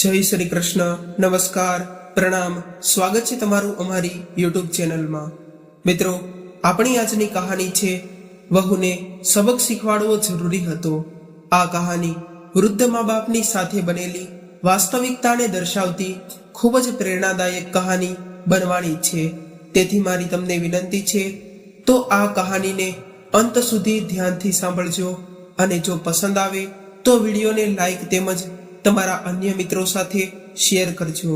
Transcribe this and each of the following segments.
જય શ્રી કૃષ્ણ, નમસ્કાર, પ્રણામ, સ્વાગત છે તમારું અમારી યુટ્યુબ ચેનલમાં। મિત્રો, આપણી આજની કહાની છે વહુને સબક શીખવાડવો જરૂરી હતો। આ કહાની વૃદ્ધ મા બાપની સાથે બનેલી વાસ્તવિકતાને દર્શાવતી ખૂબ જ પ્રેરણાદાયક કહાની બનવાની છે। તેથી મારી તમને વિનંતી છે તો આ કહાનીને અંત સુધી ધ્યાનથી સાંભળજો અને જો પસંદ આવે તો વિડીયોને લાઈક તેમજ તમારા અન્ય મિત્રો સાથે શેર કરજો।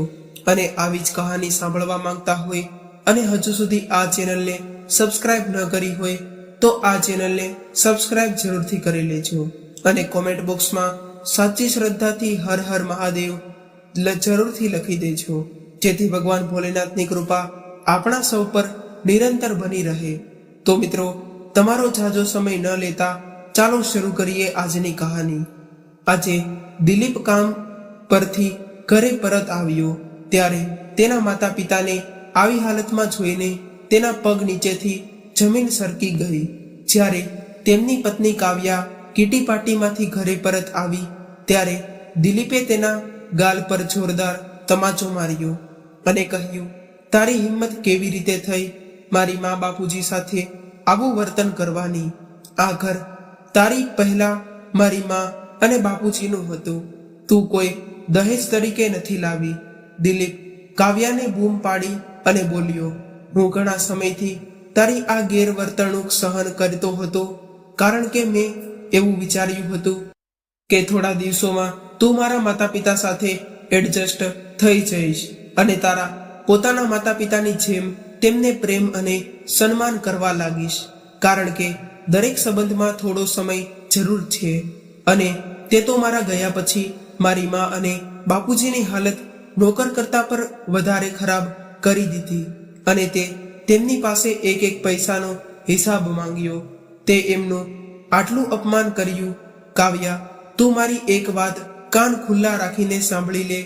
અને આવી જ કહાની સાંભળવા માંગતા હોય અને હજુ સુધી આ ચેનલને સબસ્ક્રાઇબ ન કરી હોય તો આ ચેનલને સબસ્ક્રાઇબ જરૂરથી કરી લેજો અને કોમેન્ટ બોક્સમાં સાચી શ્રદ્ધાથી હર હર મહાદેવ જરૂરથી લખી દેજો, જેથી ભગવાન ભોલેનાથની કૃપા આપણા સૌ પર નિરંતર બની રહે। તો મિત્રો, તમારો ઝાઝો સમય ન લેતા ચાલો શરૂ કરીએ આજની કહાની। આજે દિલીપ કામ પરથી ઘરે પરત આવ્યો ત્યારે તેના માતા પિતાને આવી હાલતમાં જોઈને તેના પગ નીચેથી જમીન સરકી ગઈ। જ્યારે તેમની પત્ની કાવ્યા કીટી પાર્ટીમાંથી ઘરે પરત આવી ત્યારે દિલીપે તેના ગાલ પર જોરદાર તમાચો માર્યો અને કહ્યું, તારી હિંમત કેવી રીતે થઈ મારી મા બાપુજી સાથે આવું વર્તન કરવાની? આ ઘર તારી પહેલા મારી મા અને બાપુજીનું હતું, તું કોઈ દહેજ તરીકે નથી લાવી। દિલીપ કાવ્યાને બૂમ પાડી અને બોલ્યો, હું ઘણા સમયથી તારી આ ગેરવર્તણૂક સહન કરતો હતો, કારણ કે મેં એવું વિચાર્યું હતું કે થોડા દિવસોમાં તું મારા માતા પિતા સાથે એડજસ્ટ થઈ જઈશ અને તારા પોતાના માતા પિતાની જેમ તેમને પ્રેમ અને સન્માન કરવા લાગીશ, કારણ કે દરેક સંબંધમાં થોડો સમય જરૂર છે અને તે તો મારા ગયા પછી મારી મા અને બાપુજીની હાલત નોકર કરતા પર વધારે ખરાબ કરી દીધી અને તે તેમની પાસે એક એક પૈસાનો હિસાબ માંગ્યો। તે એમનું આટલું અપમાન કર્યું। કાવ્યા, તું મારી એક વાત કાન ખુલ્લા રાખીને સાંભળી લે,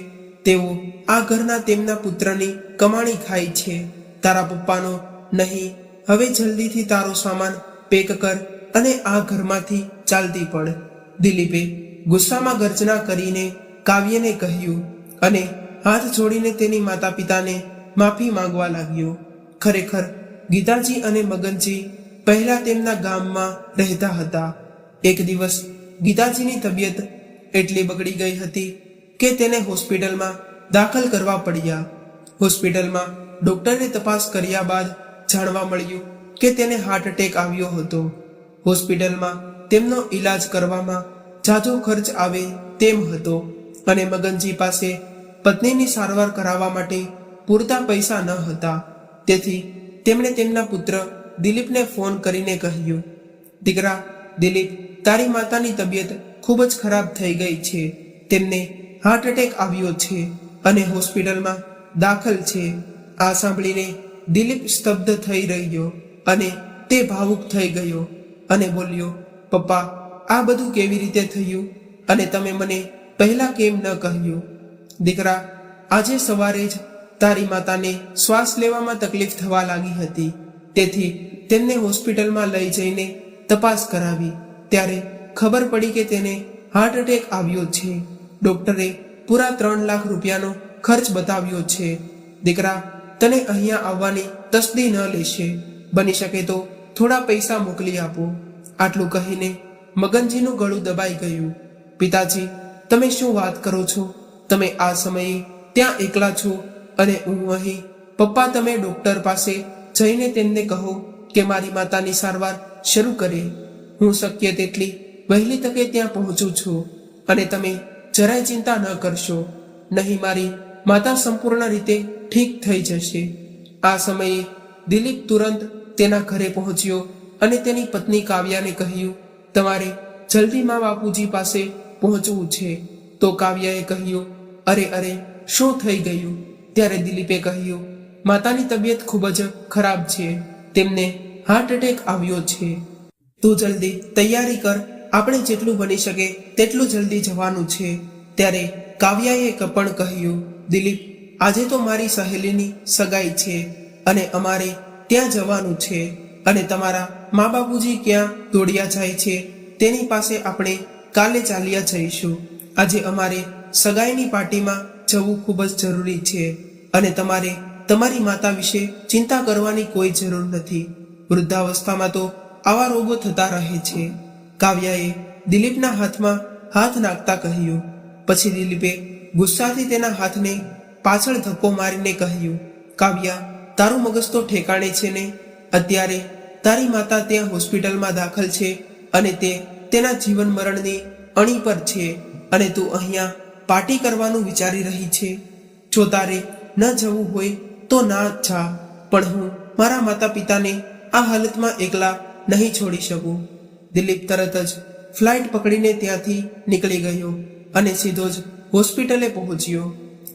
તેઓ આ ઘરના તેમના પુત્રની કમાણી ખાય છે, તારા પપ્પાનો નહીં। હવે જલ્દીથી તારો સામાન પેક કર અને આ ઘરમાંથી ચાલતી પડ। દિલીપે ગુસ્સામાં ગર્જના કરીને કાવ્યને કહ્યું અને હાથ જોડીને તેની માતા પિતાને માફી માંગવા લાગ્યો। ખરેખર ગીતાજી અને મગનજી પહેલા તેમના ગામમાં રહેતા હતા। એક દિવસ ગીતાજીની તબિયત એટલી બગડી ગઈ હતી કે તેને હોસ્પિટલમાં દાખલ કરવા પડ્યા। હોસ્પિટલમાં ડોક્ટરે તપાસ કર્યા બાદ જાણવા મળ્યું કે તેને હાર્ટ એટેક આવ્યો હતો। હોસ્પિટલમાં તેમનો ઈલાજ કરવામાં ઝાઝો ખર્ચ આવે તેમ હતો અને મગનજી પાસે પત્નીની સારવાર કરાવવા માટે પૂરતા પૈસા ન હતા। તેથી તેમણે તેમના પુત્ર દિલીપને ફોન કરીને કહ્યું, દીકરા દિલીપ, તારી માતાની તબિયત ખૂબ જ ખરાબ થઈ ગઈ છે, તેમને હાર્ટ એટેક આવ્યો છે અને હોસ્પિટલમાં દાખલ છે। આ સાંભળીને દિલીપ સ્તબ્ધ થઈ રહ્યો અને તે ભાવુક થઈ ગયો અને બોલ્યો, પપ્પા, આ બધું કેવી રીતે થયું અને તમે મને પહેલા કેમ ન કહ્યું? દીકરા, આજે સવારે જ તારી માતાને શ્વાસ લેવામાં તકલીફ થવા લાગી હતી, તેથી તેમને હોસ્પિટલમાં લઈ જઈને તપાસ કરાવી ત્યારે ખબર પડી કે તેને હાર્ટ એટેક આવ્યો છે। ડોક્ટરે પૂરા 3 લાખ રૂપિયાનો ખર્ચ બતાવ્યો છે। દીકરા, તને અહીંયા આવવાની તસ્દી ન લેશે, બની શકે તો થોડા પૈસા મોકલી આપો। આટલું કહીને મગનજીનું ગળું દબાઈ ગયું। પિતાજી, તમે શું વાત કરો છો? તમે આ સમયે ત્યાં એકલા છો અને હું અહીં। પપ્પા, તમે ડોક્ટર પાસે જઈને તેમને કહો કે મારી માતાની સારવાર શરૂ કરે। હું શક્ય તેટલી વહેલી તકે ત્યાં પહોંચું છું અને તમે જરાય ચિંતા ન કરશો, નહીં મારી માતા સંપૂર્ણ રીતે ઠીક થઈ જશે। આ સમયે દિલીપ તુરંત તેના ઘરે પહોંચ્યો અને તેની પત્ની કાવ્યાને કહ્યું, તમારે જલ્દી મા બાપુજી પાસે પહોંચવું છે। તો કાવ્યાએ કહ્યું, અરે અરે, શું થઈ ગયું? ત્યારે દિલીપે કહ્યું, માતાની તબિયત ખૂબ જ ખરાબ છે, તેમને હાર્ટ એટેક આવ્યો છે, તું જલ્દી તૈયારી કર, આપણે જેટલું બની શકે તેટલું જલ્દી જવાનું છે। ત્યારે કાવ્યાએ પણ કહ્યું, દિલીપ, આજે તો મારી સહેલીની સગાઈ છે અને અમારે ત્યાં જવાનું છે અને તમારા મા બાપુજી ક્યાં દોડ્યા જાય છે તેની પાસે આપણે કાલે ચાલ્યા જઈશું। આજે અમારે સગાઈની પાર્ટીમાં જવું ખૂબ જ જરૂરી છે અને તમારે તમારી માતા વિશે ચિંતા કરવાની કોઈ જરૂર નથી. વૃદ્ધાવસ્થામાં તો આવા રોગો થતા રહે છે. કાવ્યાએ દિલીપના હાથમાં હાથ નાખતા કહ્યું. પછી દિલીપે ગુસ્સાથી તેના હાથને પાછળ ધક્કો મારીને કહ્યું, કાવ્યા, તારું મગજ તો ઠેકાણે છે ને? અત્યારે તારી માતા ત્યાં હોસ્પિટલમાં દાખલ છે અને તે તેના જીવન મરણની અણી પર છે અને તું અહીંયા પાર્ટી કરવાનું વિચારી રહી છે. જો તારે ન જવું હોય તો ના જા, પણ હું મારા માતા પિતાને આ હાલતમાં એકલા નહીં છોડી શકું. દિલીપ તરત જ ફ્લાઇટ પકડીને ત્યાંથી નીકળી ગયો અને સીધો જ હોસ્પિટલે પહોંચ્યો.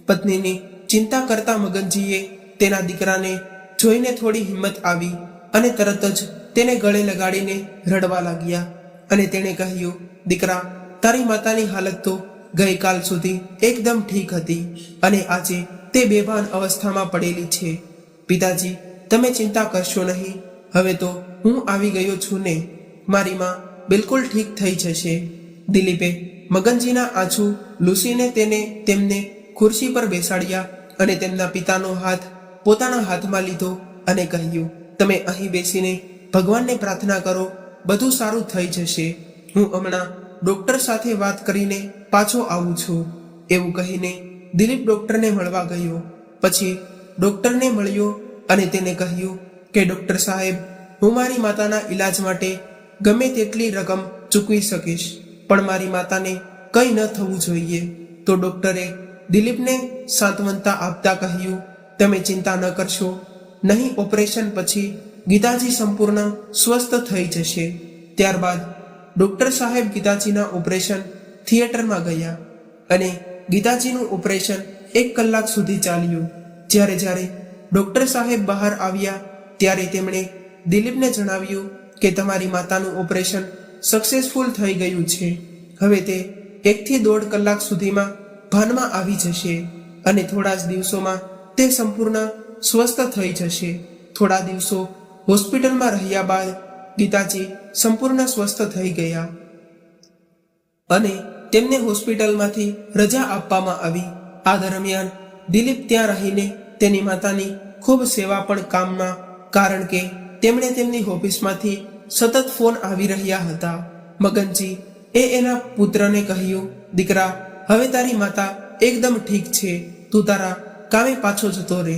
પત્નીની ચિંતા કરતા મગનજીએ તેના દીકરાને જોઈને થોડી હિંમત આવી અને તરત જ તેને ગળે લગાડીને રડવા લાગ્યા અને તેણે કહ્યું, દીકરા, તારી માતાની હાલત તો ગઈકાલ સુધી એકદમ ઠીક હતી અને આજે તે બેભાન અવસ્થામાં પડેલી છે. પિતાજી, તમે ચિંતા કરશો નહીં. હવે તો હું આવી ગયો છું ને. મારી માં બિલકુલ ઠીક થઈ જશે. દિલીપે મગનજીના આંસુ લૂસીને તેમને ખુરશી પર બેસાડ્યા અને તેમના પિતાનો હાથ પોતાના હાથમાં લીધો અને કહ્યું, તમે અહીં બેસીને ભગવાનને પ્રાર્થના કરો, બધું સારું થઈ જશે. હું હમણાં ડોક્ટર સાથે વાત કરીને પાછો આવું છું. એવું કહીને દિલીપ ડોક્ટરને મળવા ગયો. પછી ડોક્ટરને મળ્યો અને તેને કહ્યું કે ડોક્ટર સાહેબ, હું મારી માતાના ઈલાજ માટે ગમે તેટલી રકમ ચૂકવી શકીશ, પણ મારી માતાને કંઈ ન થવું જોઈએ. તો ડોક્ટરે દિલીપને સાંત્વનતા આપતા કહ્યું, તમે ચિંતા ન કરશો, નહીં ઓપરેશન પછી ગીતાજી સંપૂર્ણ સ્વસ્થ થઈ જશે. ત્યારબાદ ડોક્ટર સાહેબ ગીતાજીના ઓપરેશન થિયેટરમાં ગયા અને ગીતાજીનું ઓપરેશન 1 કલાક સુધી ચાલ્યું. જ્યારે ડોક્ટર સાહેબ બહાર આવ્યા ત્યારે તેમણે દિલીપને જણાવ્યું કે તમારી માતાનું ઓપરેશન સક્સેસફુલ થઈ ગયું છે. હવે તે 1 થી 1.5 કલાક સુધીમાં ભાનમાં આવી જશે અને થોડા જ દિવસોમાં તે સંપૂર્ણ સ્વસ્થ થઈ જશે. થોડા દિવસો હોસ્પિટલમાં રહ્યા બાદ ગીતાજી સંપૂર્ણ સ્વસ્થ થઈ ગયા અને તેમને હોસ્પિટલમાંથી રજા આપવામાં આવી. આ દરમિયાન દિલીપ ત્યાં રહીને તેની માતાની ખૂબ સેવા પણ કામમાં, કારણ કે તેમણે તેમની ઓફિસમાંથી સતત ફોન આવી રહ્યા હતા. મગનજી એના પુત્રને કહ્યું, દીકરા, હવે તારી માતા એકદમ ઠીક છે, તું તારા કામે પાછો જતો રહે.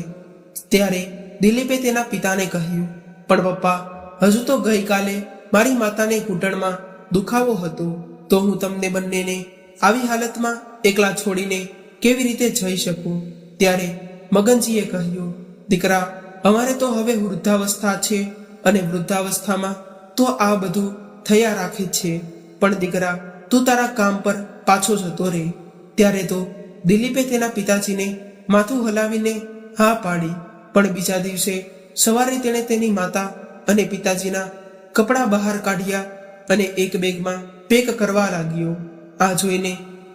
ત્યારે દિલીપે તેના પિતાને કહ્યું, પણ પપ્પા, હજુ તો ગઈકાલે મારી માતાને ઘૂંટણમાં દુખાવો હતો, તો હું તમને બંનેને આવી હાલતમાં એકલા છોડીને કેવી રીતે જઈ શકું? ત્યારે મગનજીએ કહ્યું, દીકરા, અમારે તો હવે વૃદ્ધાવસ્થા છે અને વૃદ્ધાવસ્થામાં તો આ બધું થયા રાખે છે, પણ દીકરા, તું તારા કામ પર પાછો જતો રહે. ત્યારે તો દિલીપે તેના પિતાજીને માથું હલાવીને હા પાડી, પણ બીજા દિવસે સવારે તેણે તેની માતા અને પિતાજીના કપડાં બહાર કાઢ્યા અને એક બેગમાં પેક કરવા લાગ્યો. આ જોઈને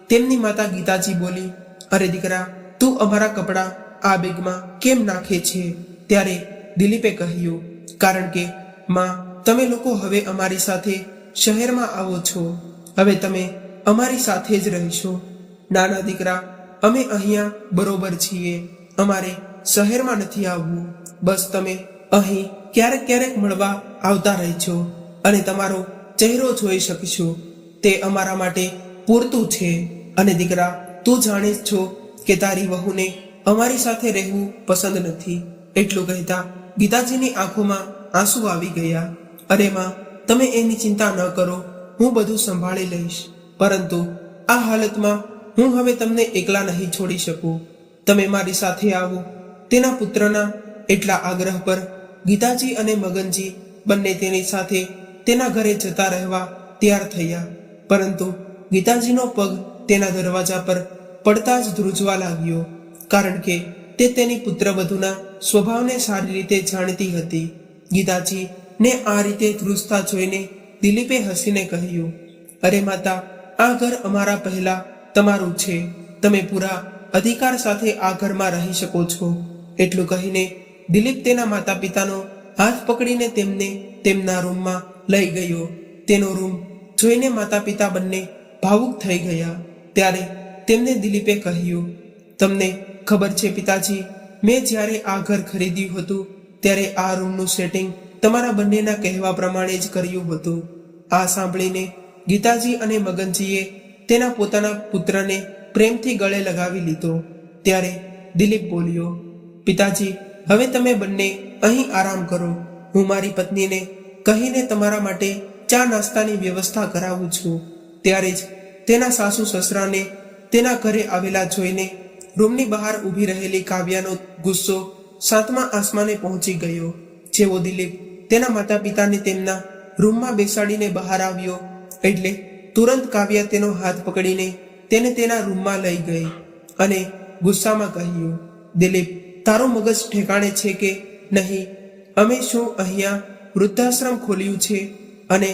તેમની માતા ગીતાજી બોલી, અરે દીકરા, તું અમારા કપડાં આ બેગમાં કેમ નાખે છે? ત્યારે દિલીપે કહ્યું, કારણ કે માં, તમે લોકો હવે અમારી સાથે શહેરમાં આવો છો, હવે તમે અમારી સાથે જ રહેશો. નાના દીકરા, અમે અહીંયા બરોબર છીએ, અમારે શહેરમાં નથી આવવું. બસ તમે અહીં ક્યારેક મળવા આવતા રહેજો અને તમારો ચહેરો જોઈ શકશો, તે અમારા માટે પૂરતું છે. અને દીકરા, તું જાણે જ છો કે તારી વહુને અમારી સાથે રહેવું પસંદ નથી. એટલું કહેતા ગીતાજીની આંખોમાં આંસુ આવી ગયા. અરે માં, તમે એની ચિંતા ન કરો, હું બધું સંભાળી લઈશ, પરંતુ આ હાલતમાં હું હવે તમને એકલા નહીં છોડી શકું. તમે મારી સાથે આવો. તેના પુત્રના એટલા આગ્રહ પર ગીતાજી અને મગનજી બંને તેની સાથે તેના ઘરે જતા રહેવા તૈયાર થયા, પરંતુ ગીતાજીનો પગ તેના દરવાજા પર પડતા જ ધ્રુજવા લાગ્યો, કારણ કે તે તેની પુત્રવધૂના સ્વભાવને સારી રીતે જાણતી હતી. ગીતાજી ને આ રીતે ધ્રુજતા જોઈને દિલીપે હસીને કહ્યું, અરે માતા, આ ઘર અમારા પહેલા તમારું છે, તમે પૂરા અધિકાર સાથે આ ઘરમાં રહી શકો છો. એટલું કહીને દિલીપ તેના માતા પિતાનો હાથ પકડીને તેમને તેમના રૂમમાં લઈ ગયો. તેનો રૂમ જોઈને માતા પિતા બંને ભાવુક થઈ ગયા. ત્યારે તેમને દિલીપે કહ્યું, તમને ખબર છે પિતાજી, મેં જ્યારે આ ઘર ખરીદ્યું હતું ત્યારે આ રૂમનું સેટિંગ તમારા બંનેના કહેવા પ્રમાણે જ કર્યું હતું. આ સાંભળીને ગીતાજી અને મગનજીએ તેના પોતાના પુત્રને પ્રેમથી ગળે લગાવી લીધો. ત્યારે દિલીપ બોલ્યો, પિતાજી, હવે તમે બંને અહીં આરામ કરો. હું મારી પત્નીને કહીને તમારા માટે ચા નાસ્તાની વ્યવસ્થા કરાવું છું. ત્યારે જ તેના સાસુ સસરાને તેના ઘરે આવેલા જોઈને રૂમની બહાર ઊભી રહેલી કાવ્યાનો ગુસ્સો સાતમા આસમાને પહોંચી ગયો. જેવો દિલીપ તેના માતા પિતાને તેમના રૂમમાં બેસાડીને બહાર આવ્યો એટલે તુરંત કાવ્યા તેનો હાથ પકડીને તેને તેના રૂમમાં લઈ ગઈ અને ગુસ્સામાં કહ્યું, દિલીપ, તારો મગજ ઠેકાણે છે કે નહીં? અમે શું અહીંયા વૃદ્ધાશ્રમ ખોલ્યું છે અને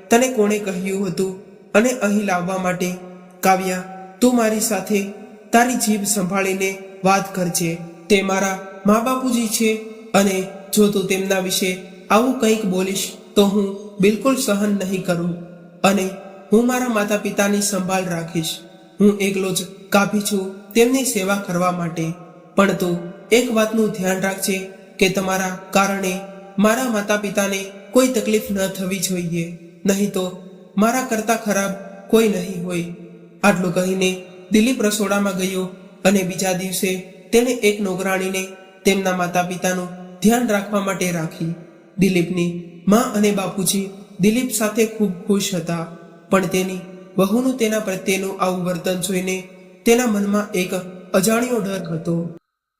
તને કોણે કહ્યું હતું અને અહીં લાવવા માટે? કાવ્યા, તું મારી સાથે તારી જીભ સંભાળીને વાત કરજે. તે મારા મા બાપુજી છે અને જો તું તેમના વિશે આવું કંઈક બોલીશ તો હું બિલકુલ સહન નહીં કરું અને હું મારા માતા પિતાની સંભાળ રાખીશ. હું એકલો જ કાફી છું તેમની સેવા કરવા માટે. પણ તું એક વાતનું ધ્યાન રાખજે કે તમારા કારણે મારા માતા પિતાને કોઈ તકલીફ ન થવી જોઈએ, નહીં તો મારા કરતા ખરાબ કોઈ નહીં હોય. આટલું કહીને દિલીપ રસોડામાં ગયો અને બીજા દિવસે તેણે એક નોકરાણીને તેમના માતા પિતાનું ધ્યાન રાખવા માટે રાખી. દિલીપની મા અને બાપુજી દિલીપ સાથે ખૂબ ખુશ હતા, પણ તેની વહુનું તેના પ્રત્યેનું આવું વર્તન જોઈને તેના મનમાં એક અજાણ્યો ડર હતો.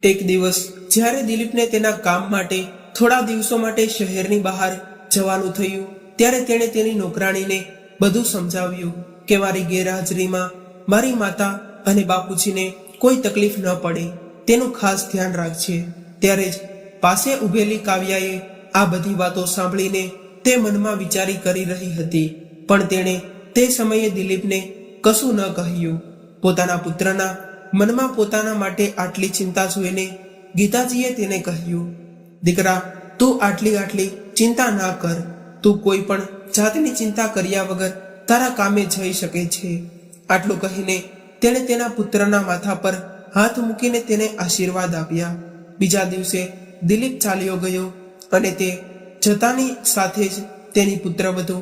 એક દિવસ જ્યારે દિલીપને તેના કામ માટે થોડા દિવસો માટે શહેરની બહાર જવાનું થયું ત્યારે તેણે તેની નોકરાણીને બધું સમજાવ્યું કે મારી ગેરહાજરીમાં મારી માતા અને બાપુજીને કોઈ તકલીફ ન પડે તેનું ખાસ ધ્યાન રાખજે. ત્યારે જ પાસે ઊભેલી કાવ્યાએ આ બધી વાતો સાંભળીને તે મનમાં વિચારી કરી રહી હતી, પણ તેણે તે સમયે દિલીપને કશું ન કહ્યું. પોતાના પુત્રના મનમાં પોતાના માટે આટલી ચિંતા જોઈને ગીતાજીએ તેને કહ્યું, દીકરા, તું આટલી ચિંતા ના કર. તું કોઈ પણ જાતની ચિંતા કર્યા વગર તારા કામે જઈ શકે છે. આટલું કહીને તેણે તેના પુત્રના માથા પર હાથ મૂકીને તેને આશીર્વાદ આપ્યા. બીજા દિવસે દિલીપ ચાલ્યો ગયો અને તે જતાની સાથે જ તેની પુત્રવધુ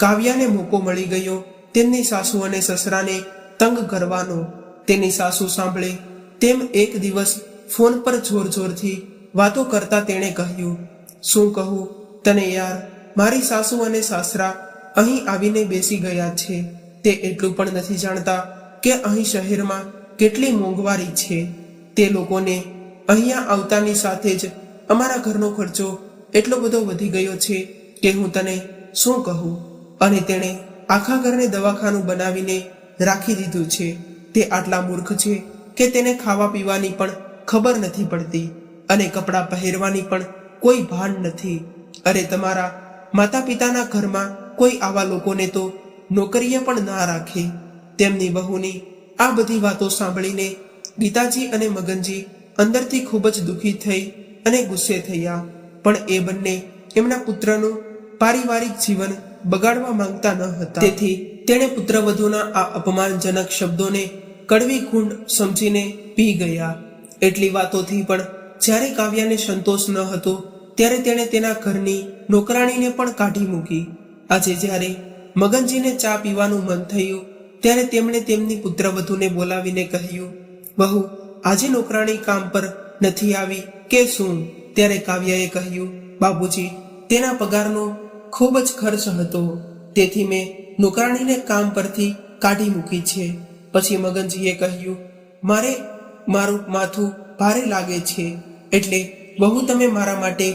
કાવ્યાને મોકો મળી ગયો તેમની સાસુ અને સસરાને તંગ કરવાનો. તેની સાસુ સાંભળે તેમ એક દિવસ ફોન પર જોરથી વાતો કરતા તેણે કહ્યું, શું કહું તને યાર, મારી સાસુ અને સાસરા અહીં આવીને બેસી ગયા છે. તે એટલું પણ નથી જાણતા કે અહીં શહેરમાં કેટલી મોંઘવારી છે. તે લોકોને અહીંયા આવતાની સાથે જ અમારા ઘરનો ખર્ચો એટલો બધો વધી ગયો છે કે હું તને શું કહું. અને તેણે આખા ઘરને દવાખાનું બનાવીને રાખી દીધું છે. તે આટલા મૂર્ખ છે કે તેને ખાવા પીવાની પણ ખબર નથી પડતી અને કપડાં પહેરવાની પણ કોઈ ભાન નથી. અરે, તમારા માતા પિતાના ઘરમાં કોઈ આવા લોકોને તો નોકરીએ પણ ના રાખે. તેમની વહુની આ બધી વાતો સાંભળીને ગીતાજી અને મગનજી અંદરથી ખૂબ જ દુઃખી થઈ અને ગુસ્સે થયા, પણ એ બંને એમના પુત્રનું પારિવારિક જીવન બગાડવા માંગતા ન હતા. તેથી તેણે પુત્રવધુના આ અપમાનજનક શબ્દોને કડવી ખૂંડ સમજીને પી ગયા. એટલી વાતોથી પણ જ્યારે કાવ્યાને સંતોષ ન હતો ત્યારે તેણે તેના ઘરની નોકરાણીને પણ કાઢી મૂકી. આજે જ્યારે મગનજીને ચા પીવાનું મન થયું ત્યારે તેમણે તેમની પુત્રવધુને બોલાવીને કહ્યું, વહુ, આજે નોકરાણી કામ પર નથી આવી કે શું? ત્યારે કાવ્યાએ કહ્યું, બાપુજી, તેના પગારનો ખૂબ જ ખર્ચ હતો, તેથી મેં નોકરાણીને કામ પરથી કાઢી મૂકી છે. પછી મગનજીએ કહ્યું, મારું માથું ભારે લાગે છે, એટલે બહુ તમે મારા માટે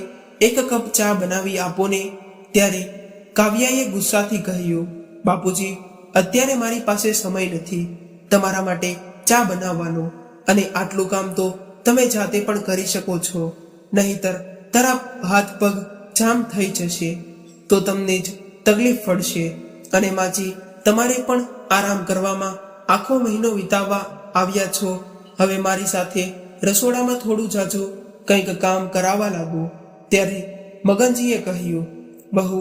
એક કપ ચા બનાવી આપો ને. ત્યારે કાવ્યાએ ગુસ્સાથી કહ્યું, બાપુજી, અત્યારે મારી પાસે સમય નથી તમારા માટે ચા બનાવવાનો, અને આટલું કામ તો તમે જાતે પણ કરી શકો છો, નહીંતર તારા હાથ પગ જામ થઈ જશે તો તમને જ તકલીફ પડશે. અને માજી, તમારે પણ આરામ કરવામાં આખો મહિનો વિતાવવા આવ્યા છો. હવે મારી સાથે રસોડામાં થોડું જાજો કંઈક કામ કરાવવા લાગો. ત્યારે મગનજીએ કહ્યું, બહુ,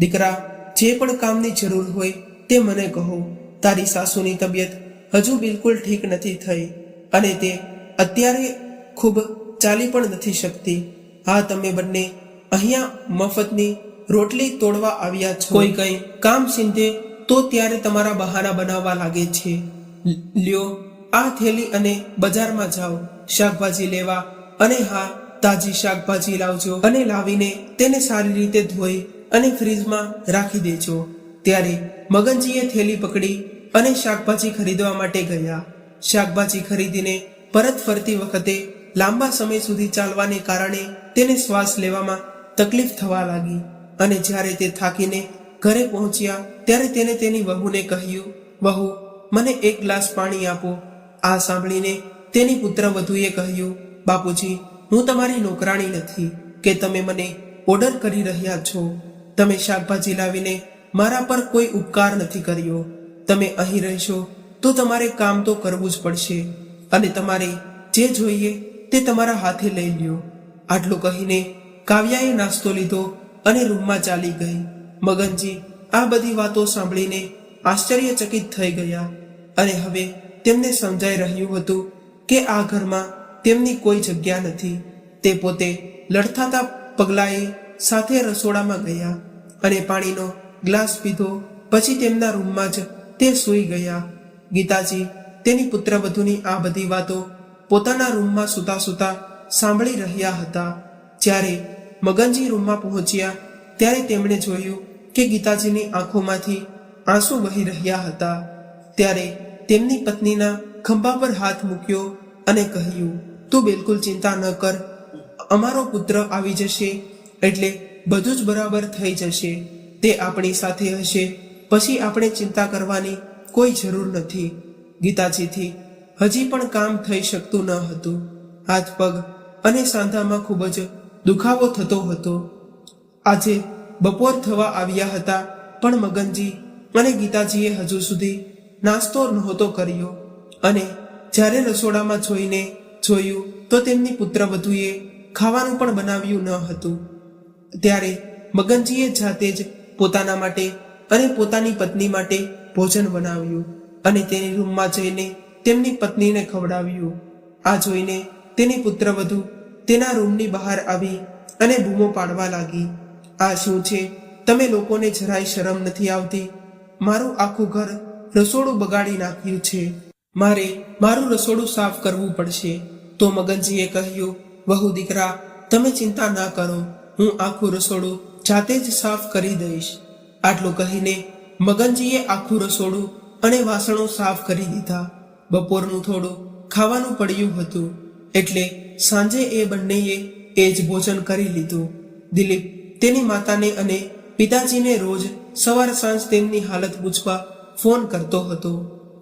દીકરા, જે પણ કામની જરૂર હોય તે મને કહો. તારી સાસુની તબિયત હજુ બિલકુલ ઠીક નથી થઈ અને તે અત્યારે ખૂબ ચાલી પણ નથી શકતી. હા, તમે બંને અહીંયા મફતની રોટલી તોડવા આવ્યા છો. કોઈ કંઈ કામ સીંધે તો ત્યારે તમારા બહાના બનાવવા લાગે છે. લ્યો આ થેલી અને બજારમાં જાઓ શાકભાજી લેવા, અને હા, તાજી શાકભાજી લાવજો અને લાવીને તેને સારી રીતે ધોઈ અને ફ્રીજમાં રાખી દેજો. ત્યારે મગનજીએ થેલી પકડી અને શાકભાજી ખરીદવા માટે ગયા. શાકભાજી ખરીદીને પરત ફરતી વખતે લાંબા સમય સુધી ચાલવાને કારણે તેને શ્વાસ લેવામાં તકલીફ થવા લાગી અને જ્યારે તે થાકીને ઘરે પહોંચ્યા ત્યારે તેને તેની વહુને કહ્યું, વહુ, મને એક ગ્લાસ પાણી આપો. આ સાંભળીને તેની પુત્રવધુએ કહ્યું, બાપુજી, હું તમારી નોકરાણી નથી કે તમે મને ઓર્ડર કરી રહ્યા છો. તમે શાકભાજી લાવીને મારા પર કોઈ ઉપકાર નથી કર્યો. તમે અહીં રહેશો તો તમારે કામ તો કરવું જ પડશે અને તમારે જે જોઈએ તે તમારા હાથે લઈ લ્યો. આટલું કહીને કાવ્યાએ નાસ્તો લીધો અને રૂમમાં ચાલી ગઈ. મગનજી આ બધી વાતો સાંભળીને આશ્ચર્યચકિત થઈ ગયા અને હવે તેમને સમજાઈ રહ્યું હતું કે આ ઘરમાં તેમની કોઈ જગ્યા નથી. તે પોતે લડથાતા પગલાએ સાથે રસોડામાં ગયા અને પાણીનો ગ્લાસ પીધો. પછી તેમના રૂમમાં જ તે સૂઈ ગયા. ગીતાજી તેની પુત્રવધુની આ બધી વાતો પોતાના રૂમમાં સૂતા સૂતા સાંભળી રહ્યા હતા. જ્યારે મગનજી રૂમમાં પહોંચ્યા ત્યારે તેમણે જોયું કે ગીતાજીની આંખોમાંથી આંસુ વહી રહ્યા હતા. ત્યારે તેમની પત્નીના ખંભા પર હાથ મૂક્યો અને કહ્યું, તું બિલકુલ ચિંતા ન કર, અમારો પુત્ર આવી જશે એટલે બધું જ બરાબર થઈ જશે. તે આપણી સાથે હશે, પછી આપણે ચિંતા કરવાની કોઈ જરૂર નથી. ગીતાજીથી હજી પણ કામ થઈ શકતું ન હતું. હાથ પગ અને સાંધામાં ખૂબ જ દુખાવો થતો હતો. આજે બપોર થવા આવ્યા હતા પણ મગનજી અને ગીતાજીએ હજુ સુધી નાસ્તો નહોતો કર્યો અને જ્યારે રસોડામાં જોયું તો તેમની પુત્રવધુએ ખાવાનું પણ બનાવ્યું ન હતું. ત્યારે મગનજીએ જાતે જ પોતાના માટે અને પોતાની પત્ની માટે ભોજન બનાવ્યું અને તેની રૂમમાં જઈને તેમની પત્નીને ખવડાવ્યું. આ જોઈને તેની પુત્રવધુ તેના રૂમની બહાર આવી અને બૂમો પાડવા લાગી, આ શું છે? તમે લોકોને જરાય શરમ નથી આવતી? મારું આખું ઘર રસોડું બગાડી નાખ્યું છે. મારે મારું રસોડું સાફ કરવું પડશે. તો મગનજીએ કહ્યું, વહુ દીકરા, તમે ચિંતા ના કરો, હું આખું રસોડું જાતે જ સાફ કરી દઈશ. આટલું કહીને મગનજીએ આખું રસોડું અને વાસણો સાફ કરી દીધા. બપોરનું થોડું ખાવાનું પડ્યું હતું એટલે સાંજે એ બંનેએ એ જ ભોજન કરી લીધું. દિલીપ તેની માતાને અને પિતાજીને રોજ સવાર સાંજ તેમની હાલત પૂછવા ફોન કરતો હતો,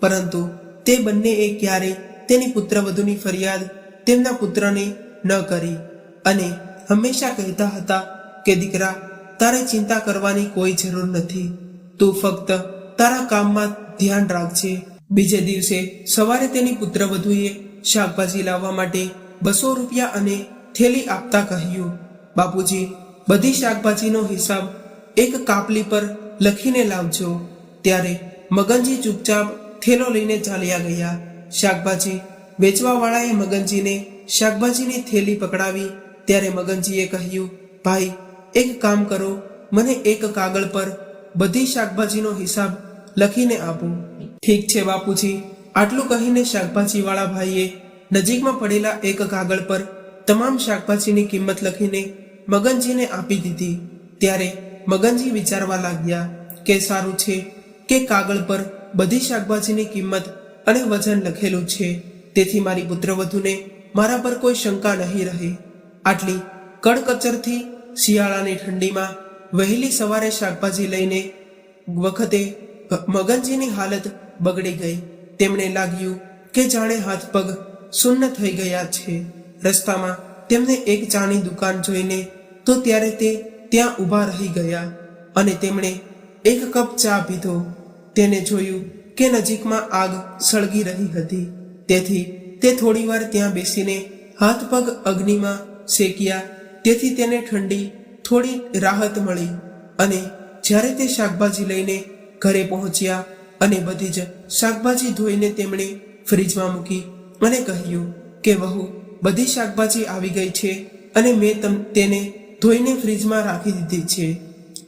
પરંતુ તે બંનેએ ક્યારેય તેની પુત્રવધુની ફરિયાદ તેમના પુત્રને ન કરી અને હંમેશા કહેતા હતા કે દીકરા, તારે ચિંતા કરવાની કોઈ જરૂર નથી, તું ફક્ત તારા કામમાં ધ્યાન રાખજે. બીજે દિવસે સવારે તેની પુત્રવધુએ શાકભાજી લાવવા માટે 200 રૂપિયા અને થેલી આપતા કહ્યું, બાપુજી, બધી શાકભાજીનો હિસાબ એક કાપલી પર લખીને લાવજો. ત્યારે મગનજી ચૂપચાપ થેલો લઈને ચાલ્યા ગયા. શાકભાજી વેચવાવાળાએ મગનજીને શાકભાજીની થેલી પકડાવી ત્યારે મગનજીએ કહ્યું, ભાઈ, એક કામ કરો, મને એક કાગળ પર બધી શાકભાજીનો હિસાબ લખીને આપો. ઠીક છે બાપુજી. આટલું કહીને શાકભાજીવાળા ભાઈએ નજીકમાં પડેલા એક કાગળ પર તમામ શાકભાજીની કિંમત લખીને મગનજીને આપી દીધી. ત્યારે મગનજી વિચારવા લાગ્યા કે સારું છે કે કાગળ પર બધી શાકભાજીની કિંમત અને વજન લખેલું છે, તેથી મારી પુત્રવધુને મારા પર કોઈ શંકા નહીં રહે. આટલી કડકચરથી શિયાળાની ઠંડીમાં વહેલી સવારે શાકભાજી લઈને વખતે મગનજીની હાલત બગડી ગઈ. તેમને લાગ્યું કે જાણે હાથ પગ શૂન્ય થઈ ગયા છે. રસ્તામાં તેમને એક ચાની દુકાન જોઈને તો ત્યારે તે ત્યાં ઊભા રહી ગયા અને તેમણે એક કપ ચા પીધો. તેને જોયું કે નજીકમાં આગ સળગી રહી હતી, તેથી તે થોડીવાર ત્યાં બેસીને હાથ પગ અગ્નિમાં શેક્યા. તેથી તેને ઠંડી થોડી રાહત મળી અને જ્યારે તે શાકભાજી લઈને ઘરે પહોંચ્યા અને બધી જ શાકભાજી ધોઈને તેમણે ફ્રીજમાં મૂકી અને કહ્યું કે વહુ, બધી શાકભાજી આવી ગઈ છે અને મેં તેને ધોઈને ફ્રીજમાં રાખી દીધી છે.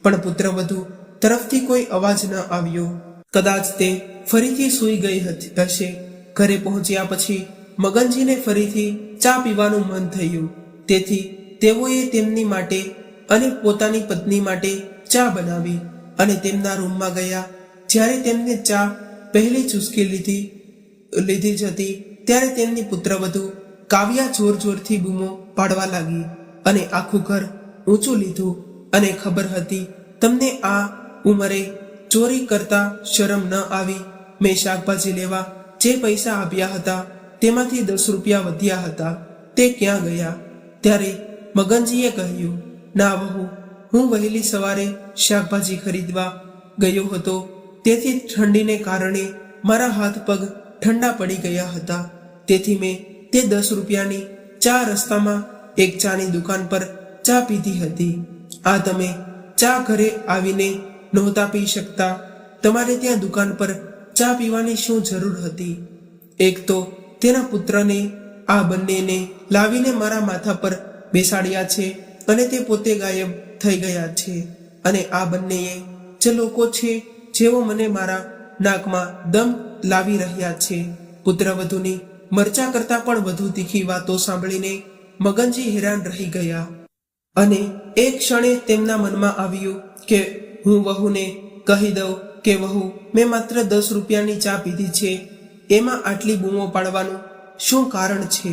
પણ પુત્રવધુ તરફથી કોઈ અવાજ ન આવ્યો. કદાચ તે ફરીથી સૂઈ ગઈ હશે. ઘરે પહોંચ્યા પછી મગનજીને ફરીથી ચા પીવાનું મન થયું. તેથી તેઓએ તેમની માટે અને પોતાની પત્ની માટે ચા બનાવી અને તેમના રૂમમાં ગયા. જ્યારે તેમને ચા પહેલી ચૂસકી લીધી જ હતી ત્યારે તેમની પુત્રવધુ કાવ્યા જોર જોરથી બૂમો પાડવા લાગી અને આખું ઘર ઊંચું લીધું અને ખબર હતી તમને આ ઉંમરે ચોરી કરતા શરમ ન આવી? મેં શાકભાજી લેવા જે પૈસા આપ્યા હતા તેમાંથી 10 રૂપિયા વધ્યા હતા, તે ક્યાં ગયા? ત્યારે મગનજીએ કહ્યું, ના વહુ, હું વહેલી સવારે શાકભાજી ખરીદવા ગયો હતો, તેથી ઠંડીને કારણે મારા હાથ પગ ઠંડા પડી ગયા હતા. તેથી મેં તે 10 રૂપિયાની ચા રસ્તામાં એક ચાની દુકાન પર ચા પીધી હતી. આ તમે ચા ઘરે આવીને નહોતા પી શકતા? તમારે ત્યાં દુકાન પર ચા પીવાની શું જરૂર હતી? એક તો તેના પુત્રને આ બંનેને લાવીને મારા માથા પર બેસાડ્યા છે અને તે પોતે ગાયબ થઈ ગયા છે. અને આ બંનેએ જે લોકો છે જેઓ મને મારા નાકમાં દમ લાવી રહ્યા છે. પુત્રવધુની મરચા કરતાં પણ વધુ તીખી વાતો સાંભળીને મગનજી હેરાન રહી ગયા અને એક ક્ષણે તેમના મનમાં આવ્યું કે હું વહુને કહી દઉં કે વહુ, મેં માત્ર 10 રૂપિયાની ચા પીધી છે, એમાં આટલી બૂમો પાડવાનું શું કારણ છે?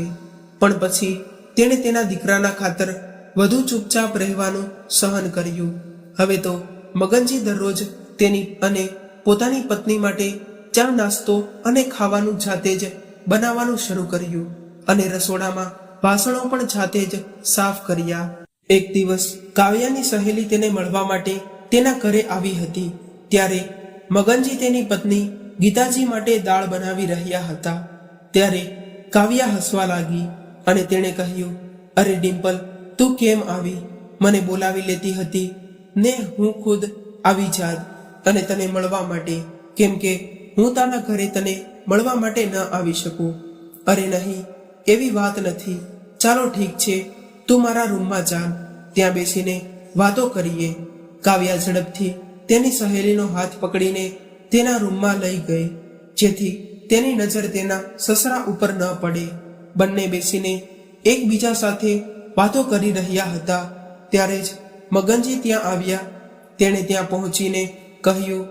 પણ પછી તેણે તેના દીકરાના ખાતર વધુ ચૂપચાપ રહેવાનું સહન કર્યું. હવે તો મગનજી દરરોજ તેની અને પોતાની પત્ની માટે ચા, નાસ્તો અને ખાવાનું જાતે જ બનાવવાનું શરૂ કર્યું અને રસોડામાં વાસણો પણ જાતે જ સાફ કર્યા. એક દિવસ કાવ્યાની સહેલી તેને મળવા માટે તેના ઘરે આવી હતી. ત્યારે મગનજી તેની પત્ની ગીતાજી માટે દાળ બનાવી રહ્યા હતા. ત્યારે કાવ્યા હસવા લાગી અને તેણે કહ્યું, અરે ડિમ્પલ, તું કેમ આવી? મને બોલાવી લેતી હતી ને હું ખુદ આવી જાત અને તને મળવા માટે, કેમ કે હું તારા ઘરે તને મળવા માટે ન આવી શકું. અરે નહીં, એવી વાત નથી. ચાલો ઠીક છે, તું મારા રૂમમાં જા, ત્યાં બેસીને વાતો કરીએ. કાવ્યા ઝડપથી તેની સહેલીનો હાથ પકડીને તેના રૂમમાં લઈ ગઈ, જેથી તેની નજર તેના સસરા ઉપર ન પડે. બંને બેસીને એકબીજા સાથે વાતો કરી રહ્યા હતા. ત્યારે જ મગનજી ત્યાં આવ્યા. તેણે ત્યાં પહોંચીને કહ્યું,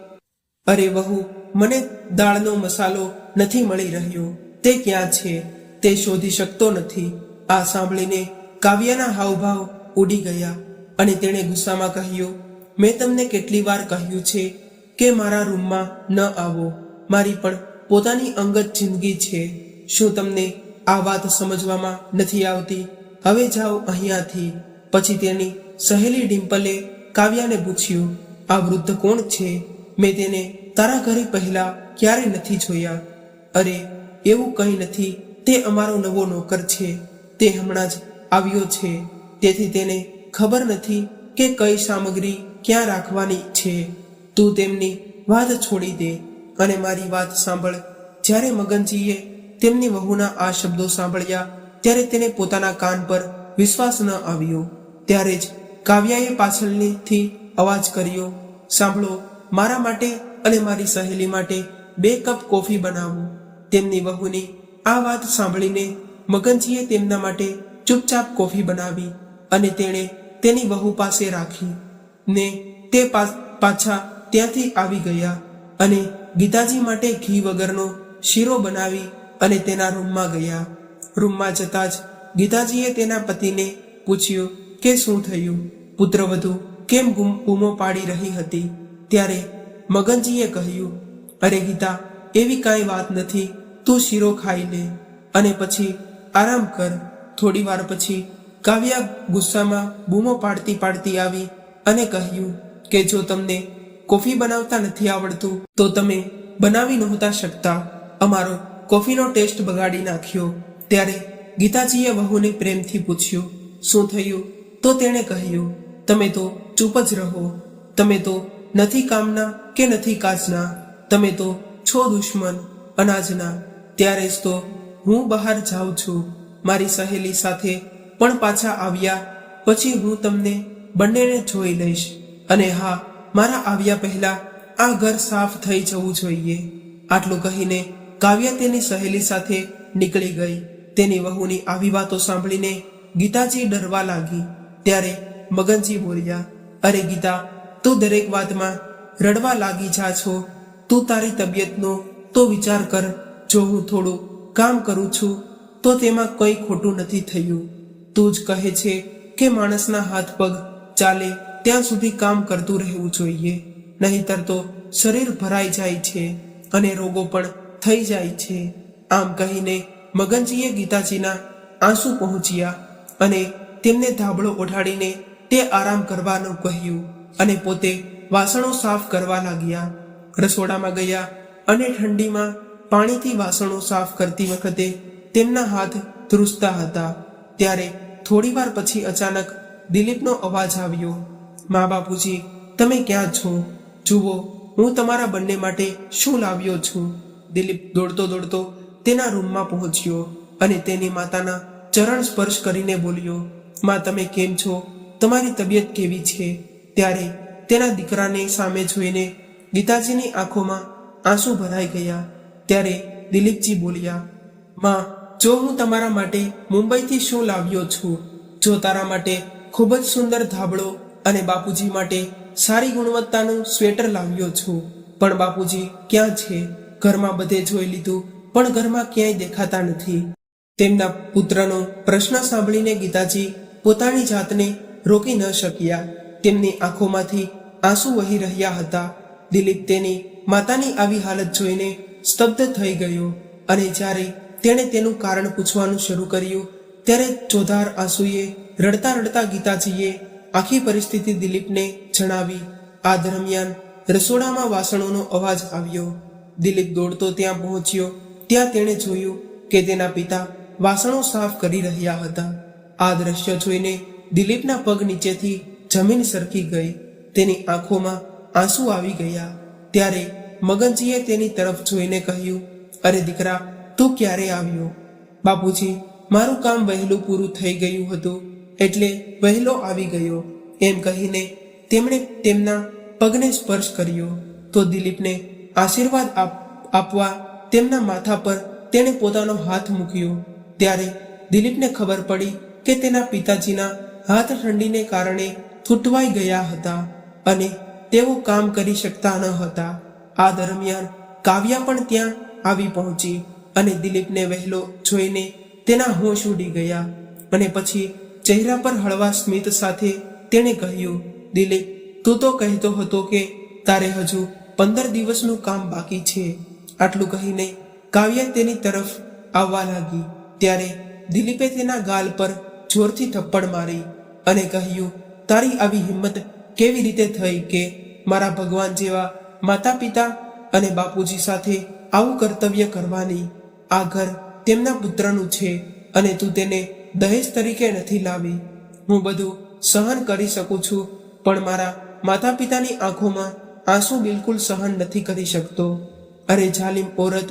અરે વહુ, મને દાળનો મસાલો નથી મળી રહ્યો, તે ક્યાં છે? તે શોધી શકતો નથી. આ સાંભળીને કાવ્યાના હાવભાવ ઉડી ગયા અને તેણે ગુસ્સામાં કહ્યું, મેં તમને કેટલી વાર કહ્યું છે કે મારા રૂમમાં ન આવો. મારી પણ પોતાની અંગત જિંદગી છે. શું તમને આ વાત સમજવામાં નથી આવતી? હવે જાઓ અહીંયાથી. પછી તેની સહેલી ડિમ્પલે કાવ્યાને પૂછ્યું, આ વૃદ્ધ કોણ છે? મેં તેને તારા ઘરે પહેલા ક્યારે નથી જોયા. અરે એવું કંઈ નથી, તે અમારો નવો નોકર છે. તે હમણાં જ આવ્યો છે, તેથી તેને ખબર નથી કે કઈ સામગ્રી ક્યાં રાખવાની છે. તું તેમની વાત છોડી દે અને મારી વાત સાંભળ. જ્યારે મગનજીએ તેમની વહુના આ શબ્દો સાંભળ્યા ત્યારે તેને પોતાના કાન પર વિશ્વાસ ન આવ્યો. ત્યારે જ કાવ્યાએ પાછળથી અવાજ કર્યો, સાંભળો, મારા માટે અને મારી સહેલી માટે 2 કપ કોફી બનાવો. તેમની વહુની આ વાત સાંભળીને મગનજીએ તેમના માટે ચૂપચાપ કોફી બનાવી અને તેણે તેની વહુ પાસે રાખી ને તે પાછા ત્યાંથી આવી ગયા અને ગીતાજી માટે ઘી વગરનો શીરો બનાવી અને તેના રૂમમાં ગયા. રૂમમાં જતાં જ ગીતાજીએ તેના પતિને પૂછ્યું કે શું થયું? પુત્રવધુ કેમ બૂમો પાડી રહી હતી? ત્યારે મગનજીએ કહ્યું, અરે ગીતા, એવી કાંઈ વાત નથી, તું શીરો ખાઈ લે અને પછી આરામ કર. થોડી વાર પછી કાવ્યા ગુસ્સામાં બૂમો પાડતી પાડતી આવી અને કહ્યું કે જો તમને કોફી બનાવતા નથી આવડતું તો તમે બનાવી નહોતા શકતા. અમારો કોફીનો ટેસ્ટ બગાડી નાખ્યો. ત્યારે ગીતાજીએ વહુને પ્રેમથી પૂછ્યું, શું થયું? તો તેણે કહ્યું, તમે તો ચૂપ જ રહો. તમે તો નથી કામના કે નથી કાજના. તમે તો છો દુશ્મન અનાજના. ત્યારે જ તો હું બહાર જાઉં છું મારી સહેલી સાથે, પણ પાછા આવ્યા પછી હું તમને બંનેને જોઈ લઈશ. અને હા, મારા આવ્યા પહેલા આ ઘર સાફ થઈ જવું જોઈએ. આટલું કહીને કાવ્યા તેની સહેલી સાથે નીકળી ગઈ. તેની વહુની આવી વાતો સાંભળીને ગીતાજી ડરવા લાગી. ત્યારે મગનજી બોલ્યા, અરે ગીતા, તું દરેક વાતમાં રડવા લાગી જા છો. તું તારી તબિયતનો તો વિચાર કર. જો હું થોડું કામ કરું છું તો તેમાં કંઈ ખોટું નથી થયું. તું જ કહે છે કે માણસના હાથ પગ ચાલે ત્યાં સુધી કામ કરતું રહેવું જોઈએ, નહીંતર તો શરીર ભરાઈ જાય છે અને રોગો પણ થઈ જાય છે. આમ કહીને મગનજીએ ગીતાજીના આંસુ પહોંચ્યા અને તેમને ધાબળો ઓઢાડીને તે આરામ કરવાનું કહ્યું અને પોતે વાસણો સાફ કરવા લાગ્યા. રસોડામાં ગયા અને ઠંડીમાં પાણીથી વાસણો સાફ કરતી વખતે તેમના હાથ ધ્રુજતા હતા. ત્યારે થોડીવાર પછી અચાનક દિલીપનો અવાજ આવ્યો, મા બાપુજી, તમે ક્યાં છો? જુઓ, હું તમારા બંને માટે શું લાવ્યો છું. દિલીપ દોડતો દોડતો તેના રૂમમાં પહોંચ્યો અને તેની માતાના ચરણ સ્પર્શ કરીને બોલ્યો, માં, તમે કેમ છો? તમારી તબિયત કેવી છે? ત્યારે તેના દીકરાને સામે જોઈને ગીતાજીની આંખોમાં આંસુ ભરાઈ ગયા. ત્યારે દિલીપજી બોલ્યા, માં, જો હું તમારા માટે મુંબઈથી શું લાવ્યો છું. જો તારા માટે ખૂબ જ સુંદર ધાબળો અને બાપુજી માટે સારી ગુણવત્તાનું સ્વેટર લાવ્યો છું. પણ બાપુજી ક્યાં છે? ઘરમાં બધે જોઈ લીધું, પણ ઘરમાં ક્યાંય દેખાતા નથી. તેમના પુત્રનો પ્રશ્ન સાંભળીને ગીતાજી પોતાની જાતને રોકી ન શક્યા. તેમની આંખોમાંથી આંસુ વહી રહ્યા હતા. દિલીપ તેની માતાની આવી હાલત જોઈને સ્તબ્ધ થઈ ગયો અને જ્યારે તેણે તેનું કારણ પૂછવાનું શરૂ કર્યું ત્યારે ચોધાર આંસુએ રડતા રડતા ગીતાજીએ આખી પરિસ્થિતિ દિલીપને જણાવી. આ દરમિયાન રસોડામાં વાસણોનો અવાજ આવ્યો. દિલીપ દોડતો ત્યાં પહોંચ્યો. ત્યાં તેણે જોયું કે તેના પિતા વાસણો સાફ કરી રહ્યા હતા. આ દ્રશ્ય જોઈને દિલીપના પગ નીચેથી જમીન સરકી ગઈ. તેની આંખોમાં આંસુ આવી ગયા. ત્યારે મગનજીએ તેની તરફ જોઈને કહ્યું, અરે દીકરા, તું ક્યારે આવ્યો? બાપુજી, મારું કામ વહેલું પૂરું થઈ ગયું હતું એટલે વહેલો આવી ગયો, એમ કહીને તેમણે તેમના પગને સ્પર્શ કર્યો. તો દિલીપને આશીર્વાદ આપવા તેમના માથા પર તેણે પોતાનો હાથ મૂક્યો. ત્યારે દિલીપને ખબર પડી કે તેના પિતાજીના હાથ ઠંડીને કારણે થૂંટવાઈ ગયા હતા અને તેઓ કામ કરી શકતા ન હતા. આ દરમિયાન કાવ્યા પણ ત્યાં આવી પહોંચી અને દિલીપને વહેલો જોઈને તેના હોશ ઉડી ગયા અને પછી ચહેરા પર હળવા સ્મિત સાથે તેણે કહ્યું, દિલીપ, તું તો કહેતો હતો કે તારે હજુ 15 દિવસનું કામ બાકી છે. આટલું કહીને કાવ્યા તેની તરફ આવવા લાગી. ત્યારે દિલીપે તેના ગાલ પર જોરથી થપ્પડ મારી અને કહ્યું, તારી આવી હિંમત કેવી રીતે થઈ કે મારા ભગવાન જેવા માતા પિતા અને બાપુજી સાથે આવું કર્તવ્ય કરવાની? આ ઘર તેમના પુત્રનું છે અને તું તેને દહેજ તરીકે નથી લાવી. હું બધું સહન કરી શકું છું, પણ મારા માતા પિતાની આંખોમાં આંસુ બિલકુલ સહન નથી કરી શકતો. અરે જાલિમ ઓરત,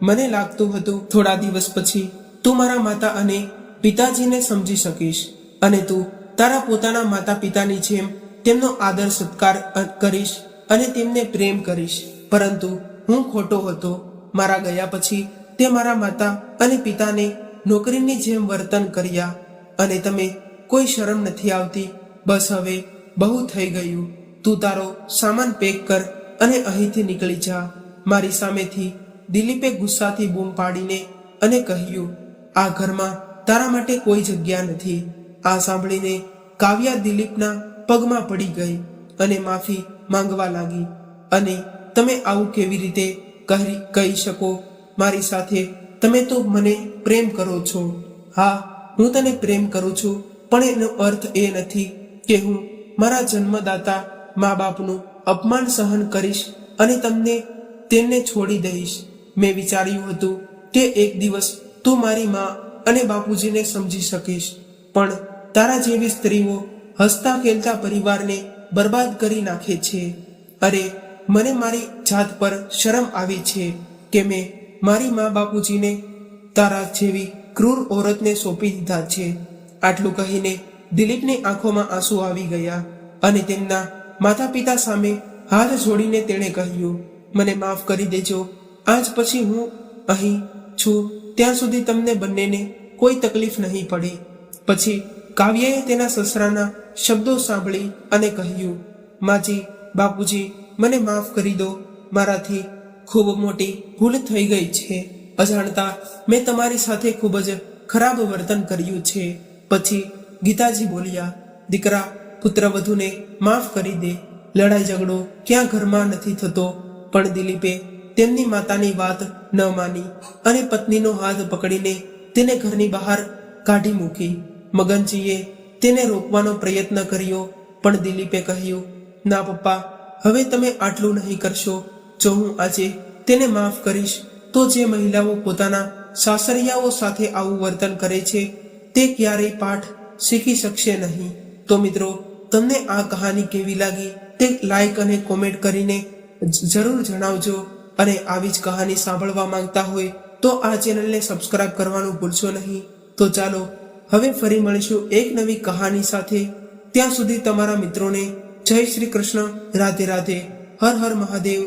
મને લાગતું હતું થોડા દિવસ પછી તું મારા માતા અને પિતાજીને સમજી શકીશ અને તું તારા પોતાના માતા પિતાની જેમ તેમનો આદર સત્કાર કરીશ અને તેમને પ્રેમ કરીશ. પરંતુ હું ખોટો હતો. મારા ગયા પછી તે મારા માતા અને પિતાને નોકરીની જેમ વર્તન કર્યા અને તમે કોઈ શરમ નથી આવતી? બસ હવે બહુ થઈ ગયું. તું તારો સામાન પેક કર અને અહીંથી નીકળી જા, મારી સામેથી. દિલીપે ગુસ્સાથી બૂમ પાડીને અને કહ્યું, આ ઘરમાં તારા માટે કોઈ જગ્યા નથી. આ સાંભળીને કાવ્યા દિલીપના પગમાં પડી ગઈ અને માફી માંગવા લાગી. અને તમે આવું કેવી રીતે કહી શકો મારી સાથે? તમે તો મને પ્રેમ કરો છો. હા, હું તને પ્રેમ કરું છું, પણ એનો અર્થ એ નથી કે હું મારા જન્મદાતા મા બાપનું અપમાન સહન કરીશ અને તેમને છોડી દઈશ. મેં વિચાર્યું હતું કે એક દિવસ તું મારી મા અને બાપુજીને સમજી શકીશ, પણ તારા જેવી સ્ત્રીઓ હસતા ખેલતા પરિવારને બરબાદ કરી નાખે છે. અરે મને મારી જાત પર શરમ આવી છે કે મેં મારી મા બાપુજીને તારા જેવી ક્રૂર ઓરતને સોંપી દીધા છે. આટલું કહીને દિલીપની આંખોમાં આંસુ આવી ગયા અને તેમના માતા પિતા સામે હાથ જોડીને તેણે કહ્યું, મને માફ કરી દેજો. આજ પછી હું અહીં છું ત્યાં સુધી તમને બંનેને કોઈ તકલીફ નહીં પડે. પછી કાવ્યાએ તેના સસરાના શબ્દો સાંભળી અને કહ્યું, માજી, બાપુજી, મને માફ કરી દો. મારાથી ખૂબ મોટી ભૂલ થઈ ગઈ છે. અજાણતા મેં તમારી સાથે ખૂબ જ ખરાબ વર્તન કર્યું છે. પછી ગીતાજી બોલ્યા, દીકરા, પુત્રવધૂને માફ કરી દે. લડાઈ ઝઘડો ક્યાં ઘરમાં નથી થતો. પણ દિલીપે તેમની માતાની વાત ન માની અને પત્નીનો હાથ પકડીને તેને ઘરની બહાર કાઢી મૂકી. મગનજીએ તેને રોકવાનો પ્રયત્ન કર્યો, પણ દિલીપે કહ્યું, ના પપ્પા, હવે તમે આટલું નહીં કરશો. જો હું આજે તેને માફ કરીશ તો જે મહિલાઓ પોતાના સાસરિયાઓ સાથે આવું વર્તન કરે છે તે ક્યારેય પાઠ શીખી શકશે નહીં. તો મિત્રો, તમને આ કહાની કેવી લાગી તે લાઈક અને કોમેન્ટ કરીને જરૂર જણાવજો. અને આવી જ કહાની સાંભળવા માંગતા હોય તો આ ચેનલને સબસ્ક્રાઇબ કરવાનું ભૂલશો નહીં. તો ચાલો હવે ફરી મળીશું એક નવી કહાની સાથે. ત્યાં સુધી તમારા મિત્રોને જય શ્રી કૃષ્ણ, રાધે રાધે, હર હર મહાદેવ.